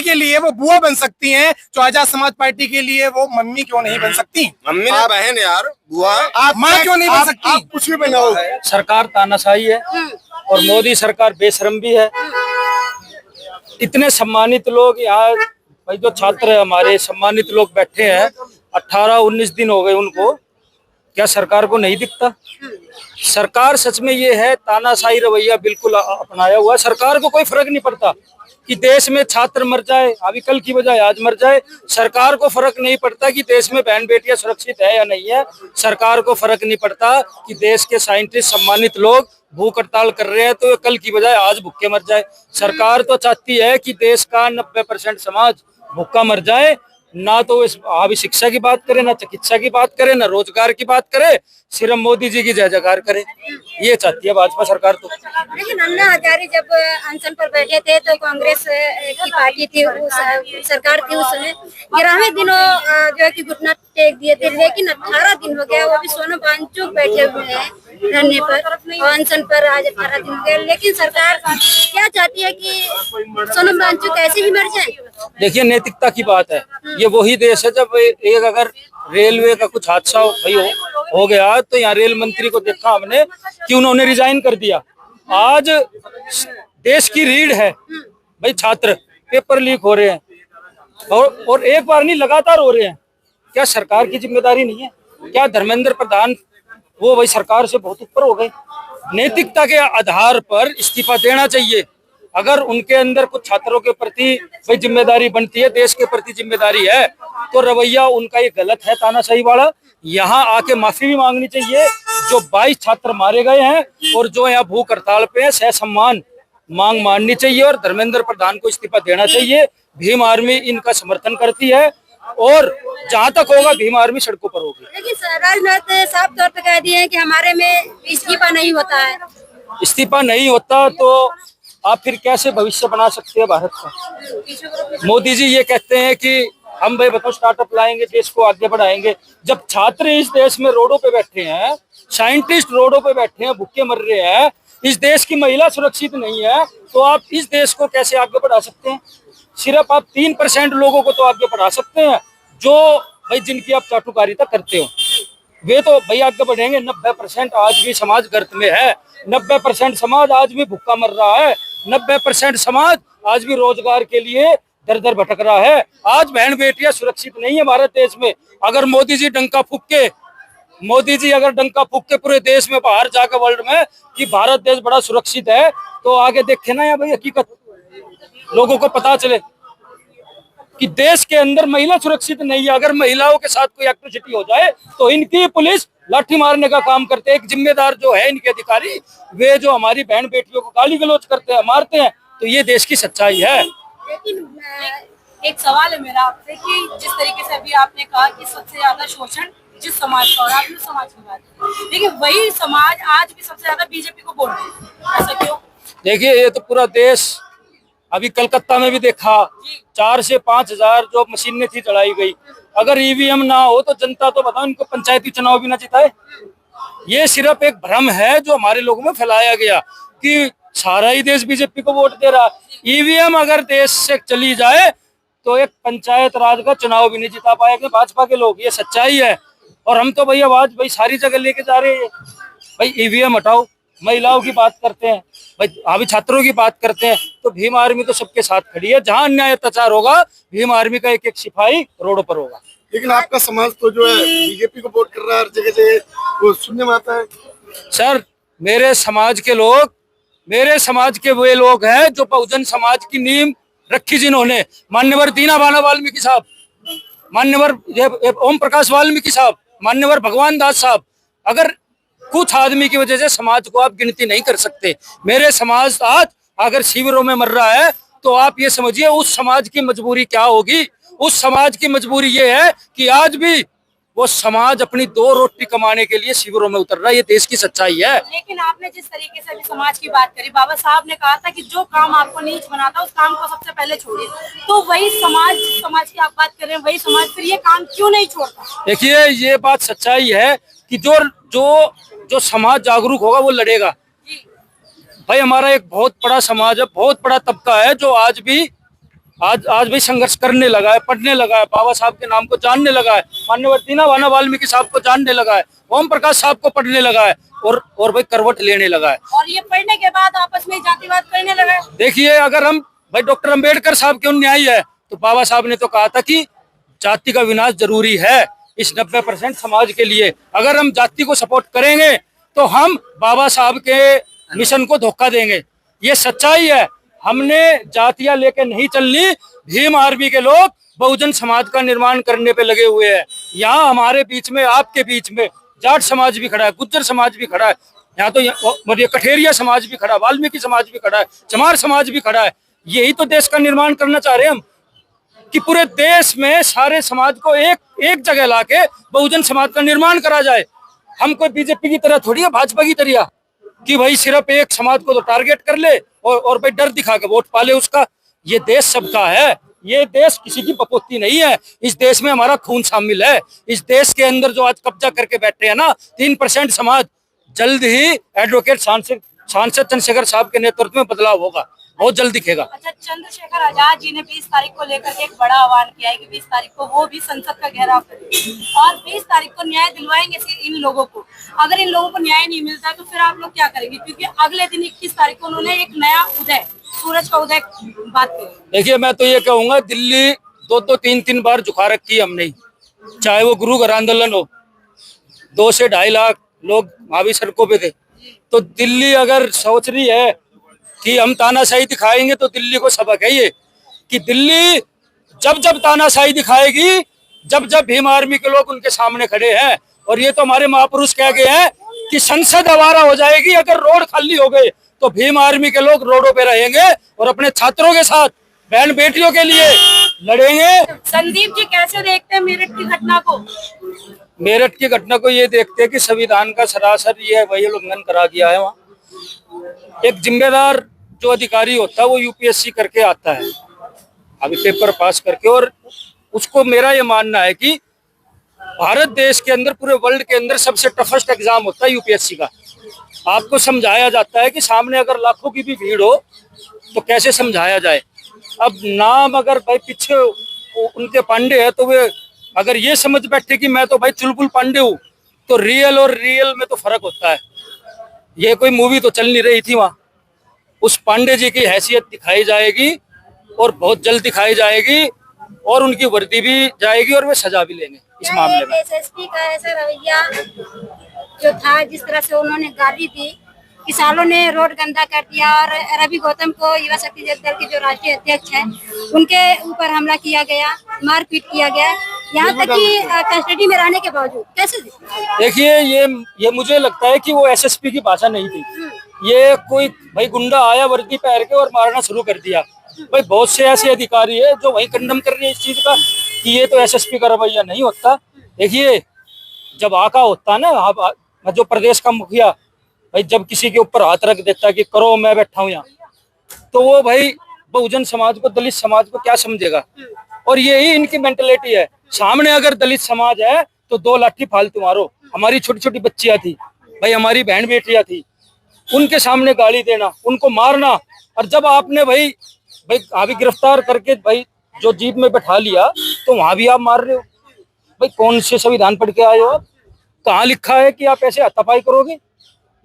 के लिए वो बुआ बन सकती हैं, जो आजाद समाज पार्टी के लिए वो मम्मी क्यों नहीं बन सकती? मम्मी ने बहन यार, बुआ आप माँ क्यों नहीं बन सकती? आप कुछ भी बनाओ। सरकार तानाशाही है और मोदी सरकार बेशरम भी है। इतने सम्मानित लोग यहाँ, भाई जो छात्र है हमारे सम्मानित लोग बैठे हैं, 18-19 दिन हो गए उनको, क्या सरकार को नहीं दिखता? सरकार सच में ये है, तानाशाही रवैया बिल्कुल अपनाया हुआ है। सरकार को कोई फर्क नहीं पड़ता कि देश में छात्र मर जाए, अभी कल की बजाय आज मर जाए। सरकार को फर्क नहीं पड़ता कि देश में बहन बेटियां सुरक्षित है या नहीं है। सरकार को फर्क नहीं पड़ता कि देश के साइंटिस्ट सम्मानित लोग भूख हड़ताल कर रहे हैं तो कल की बजाय आज भूखे मर जाए। सरकार तो चाहती है कि देश का 90% समाज भूखा मर जाए। ना तो इस अभी शिक्षा की बात करे, ना चिकित्सा की बात करे, ना रोजगार की बात करे, सिर्फ मोदी जी की जय जयकार करे। ये चाहती है भाजपा सरकार। तो लेकिन अन्ना हजारे जब अनशन पर बैठे थे तो कांग्रेस की पार्टी थी, उस सरकार थी, उसने 11वें दिनों जो है कि घुटना टेक दिए थे। लेकिन 18 दिन हो गया, वो भी सोनम वांगचुक बैठे हुए हैं धरने पर, अनशन पर आज 18 दिन हो गए। लेकिन सरकार क्या चाहती है कि सोनम वांगचुक ऐसे ही मर जाए? देखिए, नैतिकता की बात है। ये वही देश है जब एक अगर रेलवे का कुछ हादसा हो गया तो यहाँ रेल मंत्री को देखा हमने कि उन्होंने रिजाइन कर दिया। आज देश की रीढ़ है भाई, छात्र पेपर लीक हो रहे हैं और एक बार नहीं लगातार हो रहे हैं। क्या सरकार की जिम्मेदारी नहीं है? क्या धर्मेंद्र प्रधान वो भाई सरकार से बहुत ऊपर हो गए? नैतिकता के आधार पर इस्तीफा देना चाहिए। अगर उनके अंदर कुछ छात्रों के प्रति भाई जिम्मेदारी बनती है, देश के प्रति जिम्मेदारी है, तो रवैया उनका ये गलत है, तानाशाही वाला। यहाँ आके माफी भी मांगनी चाहिए। जो 22 छात्र मारे गए हैं और जो यहाँ भूख हड़ताल पे है, सह सम्मान मांग माननी चाहिए और धर्मेंद्र प्रधान को इस्तीफा देना चाहिए। भीम आर्मी इनका समर्थन करती है और जहाँ तक होगा भीम आर्मी सड़कों पर होगी। लेकिन राजनाथ साफ तौर पे कह दिए हैं कि हमारे में इस्तीफा नहीं होता है। इस्तीफा नहीं होता तो आप फिर कैसे भविष्य बना सकते हैं भारत का? मोदी जी ये कहते हैं कि हम भाई बताओ स्टार्टअप लाएंगे, देश को आगे बढ़ाएंगे। जब छात्र इस देश में रोडों पे बैठे हैं, साइंटिस्ट रोडों पे बैठे हैं, भूखे मर रहे हैं, इस देश की महिला सुरक्षित नहीं है, तो आप इस देश को कैसे आगे बढ़ा सकते हैं? सिर्फ आप 3% लोगों को तो आगे बढ़ा सकते हैं जो भाई जिनकी आप चाटुकारिता करते हो, वे तो भाई आगे बढ़ेंगे। 90% आज भी समाज गर्त में है, 90% समाज आज भी भूखा मर रहा है, 90% समाज आज भी रोजगार के लिए दर दर भटक रहा है। आज बहन बेटियां सुरक्षित नहीं है भारत देश में। अगर मोदी जी अगर डंका फूक के पूरे देश में बाहर जाकर वर्ल्ड में कि भारत देश बड़ा सुरक्षित है, तो आगे देखे ना या भाई हकीकत लोगों को पता चले कि देश के अंदर महिला सुरक्षित नहीं है। अगर महिलाओं के साथ कोई एक्ट्रोसिटी हो जाए तो इनकी पुलिस लाठी मारने का काम करते हैं। एक जिम्मेदार जो है इनके अधिकारी, वे जो हमारी बहन बेटियों को गाली गलौज करते हैं, मारते हैं, तो ये देश की सच्चाई है। लेकिन एक सवाल है मेरा आपसे कि जिस तरीके से अभी आपने कहा कि सबसे ज्यादा शोषण जिस समाज का, और आपने समाज की बात की, लेकिन वही समाज आज भी सबसे ज्यादा बीजेपी को वोट देते हैं, ऐसा क्यों? देखिए, ये तो पूरा देश, अभी कलकत्ता में भी देखा 4 से 5 हजार जो मशीनें थी चलाई गई। अगर ईवीएम ना हो तो जनता तो बताओ इनको पंचायती चुनाव भी ना जिताए। ये सिर्फ एक भ्रम है जो हमारे लोगों में फैलाया गया कि सारा ही देश बीजेपी को वोट दे रहा। ईवीएम अगर देश से चली जाए तो एक पंचायत राज का चुनाव भी नहीं जिता पाएंगे भाजपा के लोग, ये सच्चाई है। और हम तो भाई आवाज भाई सारी जगह लेके जा रहे हैं। भाई ईवीएम हटाओ, महिलाओं की बात करते हैं, भाई अभी छात्रों की बात करते हैं, तो भीम आर्मी तो सबके साथ खड़ी है। जहां अन्याय अत्याचार होगा भीम आर्मी का एक एक सिपाही रोडों पर होगा। लेकिन आपका समाज तो जो है बीजेपी को वोट कर रहा है, हर जगह से वो सुनने में आता है। सर, मेरे समाज के वे लोग हैं जो बहुजन समाज की नींव रखी, जिन्होंने मान्यवर दीना बाला वाल्मीकि साहब, मान्यवर ओम प्रकाश वाल्मीकि साहब, मान्यवर भगवान दास साहब। अगर कुछ आदमी की वजह से समाज को आप गिनती नहीं कर सकते। मेरे समाज आज अगर शिविरों में मर रहा है तो आप ये समझिए उस समाज की मजबूरी क्या होगी। उस समाज की मजबूरी ये है कि आज भी वो समाज अपनी 2 रोटी कमाने के लिए शिविरों में उतर रहा है। ये देश की सच्चाई है। लेकिन आपने जिस तरीके से अभी समाज की बात करी, बाबा साहब ने कहा था कि जो काम आपको नीच बनाता उस काम को सबसे पहले छोड़िए। तो वही समाज की आप बात कर रहे हैं, वही समाज फिर ये काम क्यों नहीं छोड़ता? देखिए, ये बात सच्चाई है कि जो समाज जागरूक होगा वो लड़ेगा। भाई हमारा एक बहुत बड़ा समाज है, बहुत बड़ा तबका है जो आज भी आज भी संघर्ष करने लगा है, पढ़ने लगा है, बाबा साहब के नाम को जानने लगा है, माननीय दीना वाल्मीकि साहब को जानने लगा है, ओम प्रकाश साहब को पढ़ने लगा है और भाई करवट लेने लगा है। और ये पढ़ने के बाद आपस में जातिवाद करने लगा है। देखिए, अगर हम भाई डॉक्टर अंबेडकर साहब के न्याय है तो बाबा साहब ने तो कहा था कि जाति का विनाश जरूरी है इस 90% समाज के लिए। अगर हम जाति को सपोर्ट करेंगे तो हम बाबा साहब के मिशन को धोखा देंगे, ये सच्चाई है। हमने जातियां लेके नहीं चलनी। भीम आर्मी के लोग बहुजन समाज का निर्माण करने पे लगे हुए हैं। यहाँ हमारे बीच में, आपके बीच में जाट समाज भी खड़ा है, गुज्जर समाज भी खड़ा है, यहाँ तो कठेरिया समाज भी खड़ा है, वाल्मीकि समाज भी खड़ा है, चमार समाज भी खड़ा है। यही तो देश का निर्माण करना चाह रहे हैं हम, कि पूरे देश में सारे समाज को एक जगह लाके बहुजन समाज का निर्माण करा जाए। हम कोई बीजेपी की तरह थोड़ी है, भाजपा की तरह कि भाई सिर्फ एक समाज को तो टारगेट कर ले और भाई डर दिखा के वोट पाले उसका। ये देश सबका है, ये देश किसी की बपोती नहीं है। इस देश में हमारा खून शामिल है। इस देश के अंदर जो आज कब्जा करके बैठे हैं ना 3% समाज, जल्द ही एडवोकेट सांसद चंद्रशेखर साहब के नेतृत्व में बदलाव होगा, बहुत जल्द दिखेगा। अच्छा, चंद्रशेखर आजाद जी ने 20 तारीख को लेकर के एक बड़ा आह्वान किया है कि 20 तारीख को वो भी संसद का घेराव करेंगे और 20 तारीख को न्याय दिलवाएंगे इन लोगों को। अगर इन लोगों को न्याय नहीं मिलता तो फिर आप लोग क्या करेंगे? क्योंकि अगले दिन 21 तारीख को उन्होंने एक नया उदय, सूरज का उदय बात करी। देखिए, मैं तो ये कहूंगा, दिल्ली 2-2, 3-3 बार झुका रखी है हमने, चाहे वो गुरु घर आंदोलन हो, 2 से 2.5 लाख लोग वहां भी सड़कों पे थे। तो दिल्ली अगर सोच रही है कि हम तानाशाही दिखाएंगे तो दिल्ली को सबक है ये, कि दिल्ली जब तानाशाही दिखाएगी, जब भीम आर्मी के लोग उनके सामने खड़े हैं। और ये तो हमारे महापुरुष कह गए हैं कि संसद आवारा हो जाएगी अगर रोड खाली हो गए, तो भीम आर्मी के लोग रोडों पे रहेंगे और अपने छात्रों के साथ, बहन बेटियों के लिए लड़ेंगे। संदीप जी कैसे देखते हैं मेरठ की घटना को? मेरठ की घटना को ये देखते हैं कि संविधान का सरासर ये वही उल्लंघन करा गया है। वहाँ एक जिम्मेदार जो अधिकारी होता है वो यूपीएससी करके आता है, अभी पेपर पास करके, और उसको मेरा ये मानना है कि भारत देश के अंदर, पूरे वर्ल्ड के अंदर सबसे टफेस्ट एग्जाम होता है यूपीएससी का। आपको समझाया जाता है कि सामने अगर लाखों की भी भीड़ हो तो कैसे समझाया जाए। अब नाम अगर भाई पीछे उनके पांडे है तो वे अगर ये समझ बैठे कि मैं तो भाई चुलबुल पांडे हूँ, तो रियल और रियल में तो फर्क होता है। ये कोई मूवी तो चल नहीं रही थी वहाँ। उस पांडे जी की हैसियत दिखाई जाएगी और बहुत जल्द दिखाई जाएगी, और उनकी वर्दी भी जाएगी और वे सजा भी लेंगे इस मामले में। एसएसपी का ऐसा रवैया जो था, जिस तरह से उन्होंने गाली दी, किसानों ने रोड गंदा कर दिया, और रवि गौतम को युवा शक्ति दल के जो राष्ट्रीय अध्यक्ष हैं उनके ऊपर हमला किया गया, मारपीट किया गया, यहाँ तक कि कस्टडी में रहने के बावजूद। कैसे? देखिए, ये मुझे लगता है कि वो एसएसपी की भाषा नहीं थी। ये कोई भाई गुंडा आया वर्दी पहन के और मारना शुरू कर दिया। भाई बहुत से ऐसे अधिकारी है जो वही कंडम कर रहे हैं इस चीज का कि ये तो एसएसपी का रवैया नहीं होता। देखिए, जब आका होता है ना, जो प्रदेश का मुखिया, भाई जब किसी के ऊपर हाथ रख देता कि करो मैं बैठा हूँ यहाँ, तो वो भाई बहुजन समाज को, दलित समाज को क्या समझेगा? और यही इनकी मेंटलिटी है। सामने अगर दलित समाज है तो 2 लाठी फालतू मारो। हमारी छोटी छोटी बच्चियां थी भाई, हमारी बहन बेटियां थी, उनके सामने गाली देना, उनको मारना। और जब आपने भाई अभी गिरफ्तार करके भाई जो जीप में बैठा लिया तो वहां भी आप मार रहे हो। भाई कौन से संविधान पढ़ के आए हो आप? कहाँ लिखा है कि आप ऐसे हाथापाई करोगे?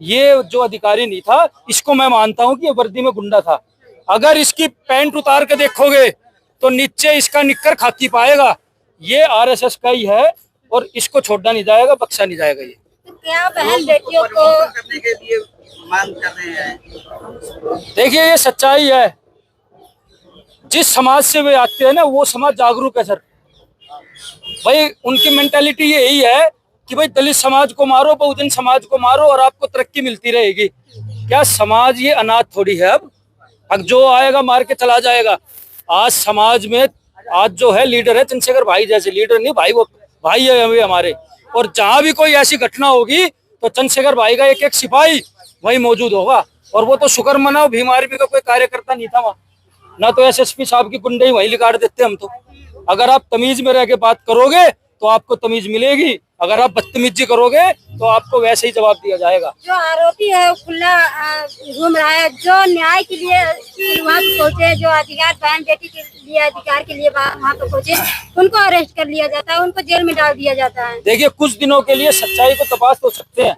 ये जो अधिकारी नहीं था, इसको मैं मानता हूँ कि ये वर्दी में गुंडा था। अगर इसकी पैंट उतार के देखोगे तो नीचे इसका निक्कर खाकी पाएगा। ये आरएसएस का ही है और इसको छोड़ा नहीं जाएगा, बख्शा नहीं जाएगा। ये तो क्या बहन बेटियों को करने के लिए मांग कर रहे हैं? देखिए, ये सच्चाई है। जिस समाज से वे आते हैं ना, वो समाज जागरूक है सर। भाई उनकी मेंटालिटी यही है कि भाई दलित समाज को मारो, बहुजन समाज को मारो और आपको तरक्की मिलती रहेगी। क्या समाज ये अनाथ थोड़ी है? अब जो आएगा मार के चला जाएगा। आज समाज में आज जो है लीडर है चंद्रशेखर भाई जैसे लीडर नहीं भाई, वो भाई है वे हमारे। और जहां भी कोई ऐसी घटना होगी तो चंद्रशेखर भाई का एक सिपाही वही मौजूद होगा। और वो तो शुक्र मनाओ भीम आर्मी का कोई कार्यकर्ता नहीं था वहाँ, ना तो एसएसपी साहब की गुंडे ही वही लिकाड़ देते हम तो। अगर आप तमीज में रह के बात करोगे तो आपको तमीज मिलेगी। अगर आप बदतमीजी करोगे तो आपको वैसे ही जवाब दिया जाएगा। जो आरोपी है वो खुला घूम रहा है, जो न्याय के लिए वहाँ पे पहुँचे, जो अधिकार बहन बेटी के लिए अधिकार के लिए वहाँ पे पहुँचे, उनको अरेस्ट कर लिया जाता है, उनको जेल में डाल दिया जाता है। देखिए, कुछ दिनों के लिए सच्चाई को तपास तो सकते हैं,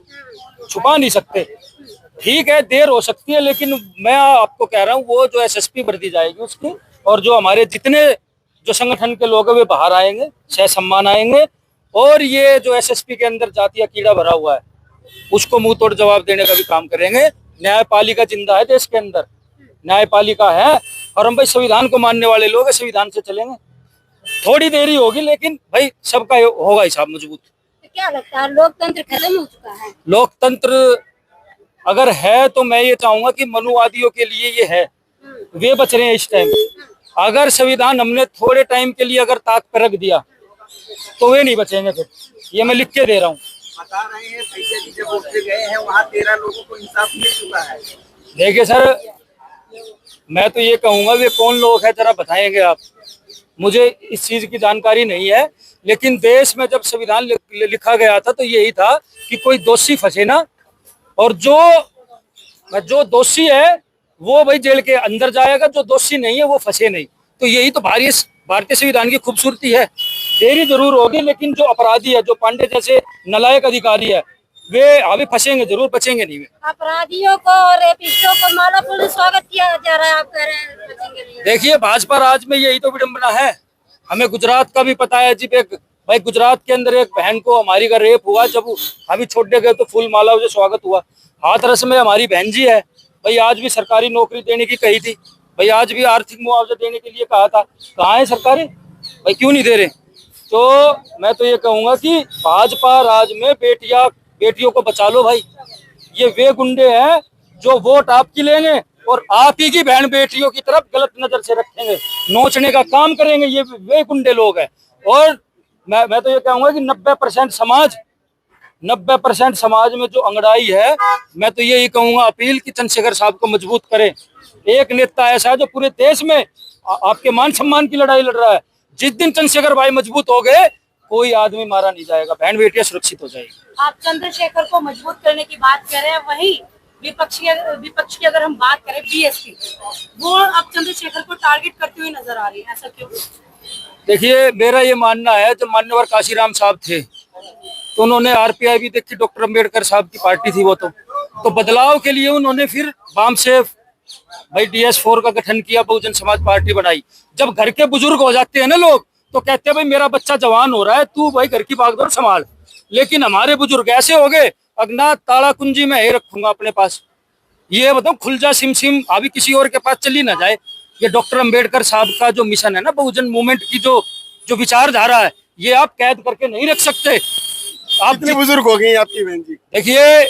छुपा नहीं सकते। ठीक है, देर हो सकती है, लेकिन मैं आपको कह रहा हूँ वो जो एसएसपी भर्ती जाएगी उसकी, और जो हमारे जितने जो संगठन के लोग हैं वे बाहर आएंगे, सह सम्मान आएंगे, और ये जो एसएसपी के अंदर जातीय कीड़ा भरा हुआ है उसको मुंह तोड़ जवाब देने का भी काम करेंगे। न्यायपालिका जिंदा है देश के अंदर, न्यायपालिका है, और हम भाई संविधान को मानने वाले लोग हैं, संविधान से चलेंगे। थोड़ी देरी होगी लेकिन भाई सबका होगा हिसाब मजबूत। तो क्या लगता है लोकतंत्र खत्म हो चुका है? लोकतंत्र अगर है तो मैं ये चाहूंगा कि मनुवादियों के लिए ये है, वे बच रहे हैं इस टाइम। अगर संविधान हमने थोड़े टाइम के लिए अगर ताक पर रख दिया तो वे नहीं बचेंगे, फिर ये मैं लिख के दे रहा हूँ। बता रहे हैं भैया जी जब उठ गए हैं वहाँ 13 लोगों को इंसाफ मिल चुका है। देखिए सर, मैं तो ये कहूंगा वे कौन लोग हैं जरा बताएंगे आप, मुझे इस चीज की जानकारी नहीं है। लेकिन देश में जब संविधान लिखा गया था तो यही था कि कोई दोषी फंसे ना, और जो दोषी है वो भाई जेल के अंदर जाएगा, जो दोषी नहीं है वो फंसे नहीं। तो यही तो भारतीय संविधान की खूबसूरती है। देरी जरूर होगी लेकिन जो अपराधी है, जो पांडे जैसे नालायक अधिकारी है, वे अभी फंसेंगे जरूर, बचेंगे नहीं वे। अपराधियों को और रेपिस्टों को मालापूर्ण स्वागत किया जा रहा है, आप कह रहे हैं बचेंगे नहीं। देखिए, भाजपा राज में यही तो विडंबना है। हमें गुजरात का भी पता है जी, भाई गुजरात के अंदर एक बहन को हमारी का रेप हुआ, जब हम छोड़ने गए तो फूल मालाओं से स्वागत हुआ। हाथरस में हमारी बहन जी है, भाई आज भी सरकारी नौकरी देने की कही थी, भाई आज भी आर्थिक मुआवजा देने के लिए कहा था, कहाँ है सरकारी, भाई क्यों नहीं दे रहे। तो मैं तो ये कहूंगा कि भाजपा राज में बेटियों को बचा लो भाई। ये वे गुंडे हैं जो वोट आपकी लेंगे और आप ही की बहन बेटियों की तरफ गलत नजर से रखेंगे, नोचने का काम करेंगे, ये वे गुंडे लोग हैं। और मैं तो ये कहूंगा कि 90% समाज में जो अंगड़ाई है, मैं तो यही कहूंगा अपील कि चंद्रशेखर साहब को मजबूत करें। एक नेता ऐसा है जो पूरे देश में आपके मान सम्मान की लड़ाई लड़ रहा है। जिस दिन चंद्रशेखर भाई मजबूत हो गए, कोई आदमी मारा नहीं जाएगा, बहन बेटियां सुरक्षित हो जाएगी। आप चंद्रशेखर को मजबूत करने की बात कर रहे हैं, वहीं विपक्ष की अगर हम बात करें बीएसपी, वो अब चंद्रशेखर को टारगेट करते हुए नजर आ रही है, ऐसा क्यों? देखिए, मेरा ये मानना है, जब मान्यवर काशीराम साहब थे तो उन्होंने आरपीआई भी देखी, डॉक्टर अम्बेडकर साहब की पार्टी थी वो, तो बदलाव के लिए उन्होंने फिर वाम से भाई DS4 का गठन किया, बहुजन समाज पार्टी बनाई। जब घर के बुजुर्ग हो जाते हैं ना लोग, तो कहते हैं भाई मेरा बच्चा जवान हो रहा है, तू भाई घर की भागदौड़ संभाल। लेकिन हमारे बुजुर्ग ऐसे हो गए, अज्ञात ताला कुंजी में ही रखूंगा अपने पास, ये बताओ खुल जा सिम सिम, अभी किसी और के पास चली ना जाए। ये डॉक्टर अम्बेडकर साहब का जो मिशन है ना, बहुजन मूवमेंट की जो विचारधारा है, ये आप कैद करके नहीं रख सकते। आप कितने बुजुर्ग हो गई आपकी बहन जी? देखिए,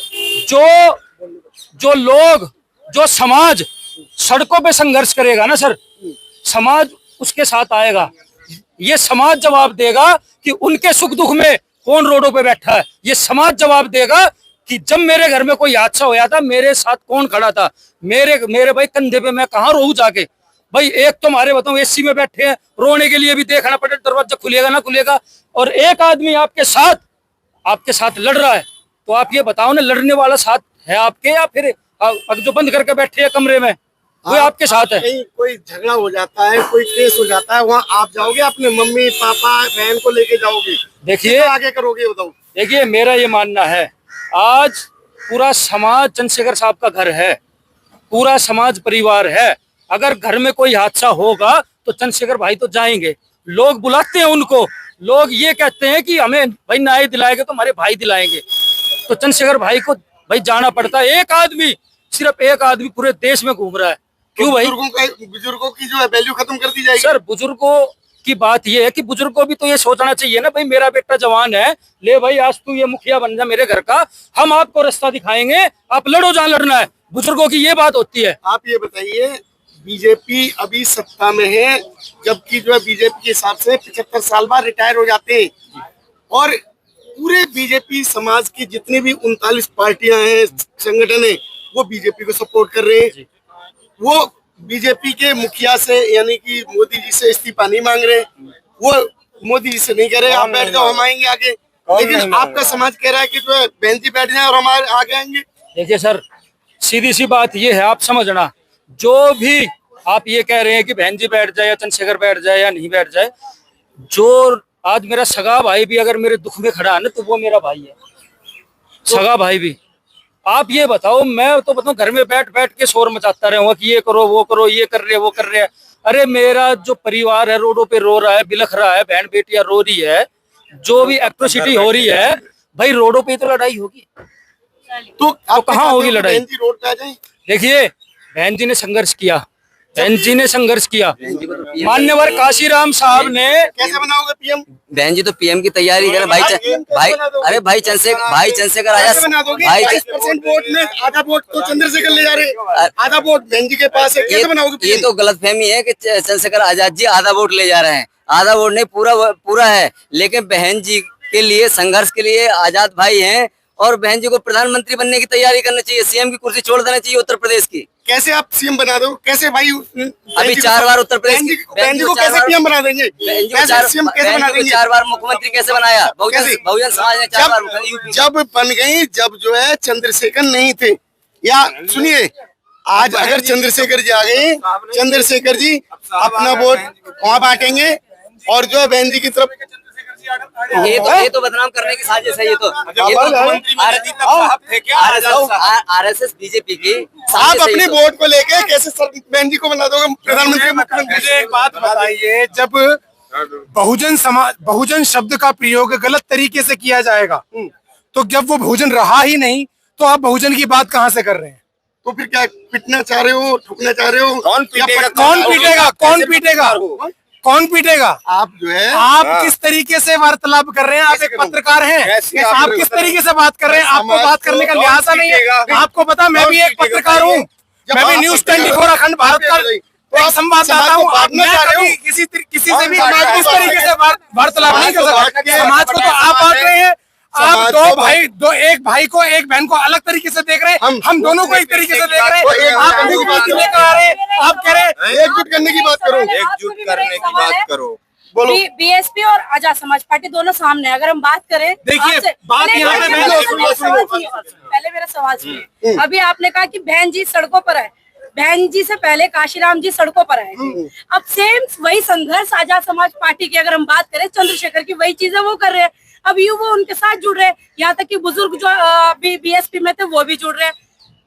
जो समाज सड़कों पे संघर्ष करेगा ना सर, समाज उसके साथ आएगा। ये समाज जवाब देगा कि उनके सुख दुख में कौन रोडों पे बैठा है। ये समाज जवाब देगा कि जब मेरे घर में कोई हादसा होया था, मेरे साथ कौन खड़ा था, मेरे भाई कंधे पे मैं कहाँ रोऊं जाके। भाई एक तो हमारे बताओ एसी में बैठे हैं, रोने के लिए भी देखना पड़े दरवाजा खुलेगा ना खुलेगा, और एक आदमी आपके साथ लड़ रहा है। तो आप ये बताओ ना, लड़ने वाला साथ है आपके या फिर जो बंद करके बैठे हैं कमरे में वो आपके साथ है? कहीं कोई झगड़ा हो जाता है, कोई केस हो जाता है, वहाँ आप जाओगे, अपने मम्मी पापा बहन को लेके जाओगे? देखिए आगे करोगे बताओ। देखिए, मेरा ये मानना है, आज पूरा समाज चंद्रशेखर साहब का घर है, पूरा समाज परिवार है। अगर घर में कोई हादसा होगा तो चंद्रशेखर भाई तो जाएंगे, लोग बुलाते हैं उनको, लोग ये कहते हैं कि हमें भाई न्याय दिलाएंगे तो हमारे भाई दिलाएंगे, तो चंद्रशेखर भाई को भाई जाना पड़ता है। एक आदमी, सिर्फ एक आदमी पूरे देश में घूम रहा है, क्यों भाई? बुजुर्गों की जो है वैल्यू खत्म कर दी जाएगी। सर, बुजुर्गों की बात ये है कि बुजुर्गों भी तो ये सोचना चाहिए ना, भाई मेरा बेटा जवान है, ले भाई आज तू ये मुखिया बन जा मेरे घर का, हम आपको रास्ता दिखाएंगे, आप लड़ो जहाँ लड़ना है। बुजुर्गों की ये बात होती है। आप ये बताइए, बीजेपी अभी सत्ता में है, जबकि जो है बीजेपी के हिसाब से 75 साल बाद रिटायर हो जाते हैं, और पूरे बीजेपी समाज की जितनी भी 39 पार्टियां हैं, संगठन है, वो बीजेपी को सपोर्ट कर रहे हैं। वो बीजेपी के मुखिया से यानी कि मोदी जी से इस्तीफा नहीं मांग रहे, वो मोदी जी से नहीं कह रहे आप बैठ जाओ हम आएंगे आगे। लेकिन आपका समाज कह रहा है कि जो है बहन जी बैठ जाए और हमारे आगे आएंगे। देखिए सर, सीधी सी बात ये है, आप समझना, जो भी आप ये कह रहे हैं कि बहन जी बैठ जाए या चंद्रशेखर बैठ जाए या नहीं बैठ जाए, जो आज मेरा सगा भाई भी अगर मेरे दुख में खड़ा है ना, तो वो मेरा भाई है, सगा भाई भी। आप ये बताओ, मैं तो बताऊं घर में बैठ बैठ के शोर मचाता रहूंगा कि ये करो वो करो, ये कर रहे वो कर रहे हैं। अरे मेरा जो परिवार है रोडों पे रो रहा है, बिलख रहा है, बहन बेटियां रो रही है, जो भी एट्रोसिटी हो रही है, भाई रोडों पे तो लड़ाई होगी, तो कहाँ होगी लड़ाई? बहन जी रोड पे आ जाए। देखिए, बहन जी ने संघर्ष किया, बहन जी ने संघर्ष किया। मान्यवर काशीराम साहब ने कैसे बनाओगे पीएम? बहन जी तो पीएम की तैयारी कर भाई अरे भाई चंद्रशेखर कैसे बना दोगे? 22% वोट में आधा वोट तो चंद्रशेखर ले जा रहे हैं, आधा वोट बहन जी के पास है, कैसे बनाओगे? ये तो गलतफहमी है कि चंद्रशेखर आजाद जी आधा वोट ले जा रहे हैं। आधा वोट नहीं, पूरा है। लेकिन बहन जी के लिए, संघर्ष के लिए आजाद भाई हैं, और बहन जी को प्रधानमंत्री बनने की तैयारी करनी चाहिए, सीएम की कुर्सी छोड़ देना चाहिए उत्तर प्रदेश की। कैसे आप सीएम बना दो? कैसे भाई? अभी 4 बार उत्तर प्रदेश बहन जी को कैसे पीएम बना देंगे? सीएम कैसे बना देंगे? 4 बार मुख्यमंत्री कैसे बनाया? बहुजन समाज ने 4 बार जब बन गई, जब जो है चंद्रशेखर नहीं थे, या सुनिए, आज अगर चंद्रशेखर जी आ गए, चंद्रशेखर जी अपना वोट वहाँ बांटेंगे और जो है बहन जी की तरफ। ये तो बदनाम करने की साजिश है। ये तो आरएसएस बीजेपी की आप अपने वोट को लेके कैसे बहन जी को बना दोगे प्रधानमंत्री? मुझे एक बात बताइए, जब बहुजन शब्द का प्रयोग गलत तरीके से किया जाएगा, तो जब वो बहुजन रहा ही नहीं, तो आप बहुजन की बात कहाँ से कर रहे हैं? तो फिर क्या पिटना चाह रहे हो, ठुकना चाह रहे हो? कौन पीटेगा? कौन पीटेगा? कौन पीटेगा? कौन पीटेगा? आप जो है, आप किस तरीके से वार्तालाप कर रहे हैं? आप एक पत्रकार हैं, आप किस तरीके से बात कर रहे हैं? आपको बात करने का लिहाजा नहीं है? आपको पता, मैं भी एक पत्रकार हूँ, मैं भी न्यूज 24 अखंड भारत का एक संवाददाता हूँ। मैं कभी किसी से भी किस तरीके से वार्तालाप नहीं कर सकता। समाज को तो आप बांट रहे हैं, आप एक भाई को, एक बहन को अलग तरीके से देख रहे हैं, हम दोनों को एक तरीके से देख रहे हैं। आप लेकर आ रहे हैं, आप कह रहे हैं एकजुट करने की बात करो, एकजुट करने की बात करो। बीएसपी और आजाद समाज पार्टी दोनों सामने, अगर हम बात करें, देखिए बात यहाँ पे पहले मेरा सवाल सुनिए। अभी आपने कहा कि बहन जी सड़कों पर है, बहन जी से पहले काशीराम जी सड़कों पर आए थे। अब सेम वही संघर्ष आजाद समाज पार्टी की अगर हम बात करें, चंद्रशेखर की वही चीजें वो कर रहे हैं। अब वो उनके साथ जुड़ रहे हैं, यहाँ तक कि बुजुर्ग जो बीएसपी में थे वो भी जुड़ रहे हैं।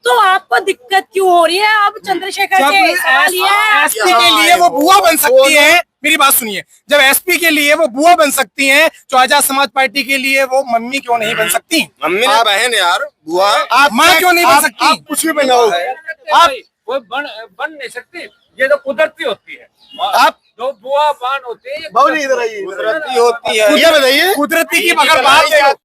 तो आपको दिक्कत क्यों हो रही है? अब चंद्रशेखर के सवाल ये है, एसपी के लिए वो बुआ बन सकती है। मेरी बात सुनिए, जब एसपी के लिए वो बुआ बन सकती हैं, तो आजाद समाज पार्टी के लिए वो मम्मी क्यों नहीं बन सकती? मम्मी ने बहन यार, बुआ आप माँ क्यों नहीं बन सकती? आप कुछ भी बनाओ, आप वो बन नहीं सकती, ये तो कुदरती होती है। आप जो बुआ बान होती है, इधर आइए, कुदरती होती है। ये बताइए, कुदरती की अगर बात